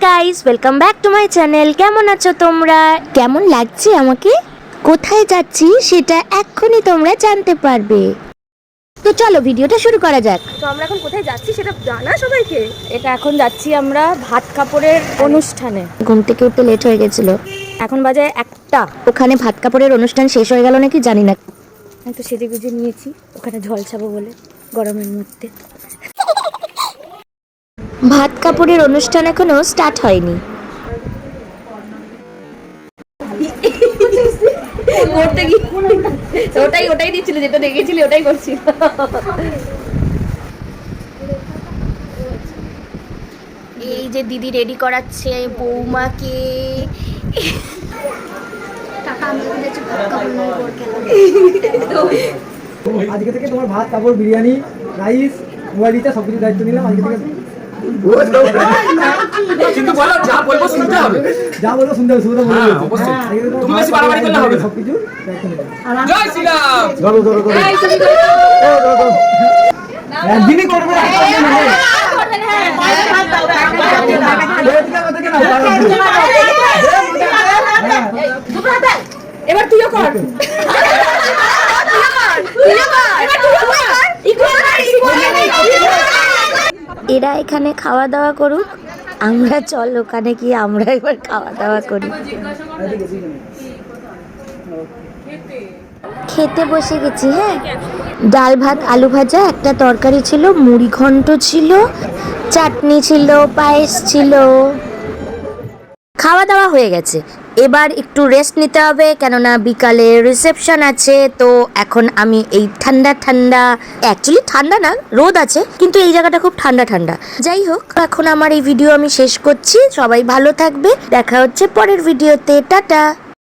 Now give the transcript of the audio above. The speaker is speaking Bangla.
Guys, welcome back to my channel. কেমন আছো তোমরা? কেমন লাগছে আমাকে? কোথায় যাচ্ছি সেটা এক্ষুনি তোমরা জানতে পারবে। তো চলো ভিডিওটা শুরু করা যাক। তো আমরা এখন কোথায় যাচ্ছি সেটা জানা সবাইকে? এটা এখন যাচ্ছি আমরা ভাত কাপড়ের অনুষ্ঠানে। ঘুম থেকে উঠতে লেট হয়ে গেছিল, এখন বাজে 1টা। ওখানে ভাত কাপড়ের অনুষ্ঠান শেষ হয়ে গেল নাকি জানি না। আমি তো সেজে গুজে নিয়েছি ওখানে ঝলসাবো বলে গরমের মধ্যে। ভাত কাপড়ের অনুষ্ঠান এখনো স্টার্ট হয়নি। করতে গিয়ে ওটাই দিচ্ছিল, যেটা দেখেছিলি ওটাই করছি। এই যে দিদি রেডি করাচ্ছে বৌমাকে। আজকে থেকে তোমার ভাত কাপড় বিরিয়ানি রাইস মোবাইলটা সবকিছু দায়িত্ব নিলাম আজকে থেকে। কিন্তু বলো যা বলবো শুনতে হবে। যা বলবো শুনতে হবে, শুনতে হবে। হ্যাঁ, অবশ্যই। তুমি বেশি বাড়াবাড়ি করলে হবে না। সবকিছু দায়িত্ব নিলাম। জয় শ্রীরাম। ধরো ধরো ধরো একদিনই করবে এবার তুইও কর। এরা এখানে খাওয়া দাওয়া করুক, আমরা চল ওখানে গিয়ে আমরা এবার খাওয়া দাওয়া করি। খেতে বসে গেছি। হ্যাঁ, ডাল ভাত আলু ভাজা, একটা তরকারি ছিল, মুড়ি ঘন্ট ছিল, চাটনি ছিল, পায়েস ছিল। খাওয়া দাওয়া হয়ে গেছে, এবার একটু রেস্ট নিতে হবে, কেননা বিকালে রিসেপশন আছে। তো এখন আমি এই ঠান্ডা ঠান্ডা, অ্যাকচুয়ালি ঠান্ডা না, রোদ আছে কিন্তু এই জায়গাটা খুব ঠান্ডা ঠান্ডা। যাই হোক, এখন আমার এই ভিডিও আমি শেষ করছি। সবাই ভালো থাকবে, দেখা হচ্ছে পরের ভিডিওতে। টাটা।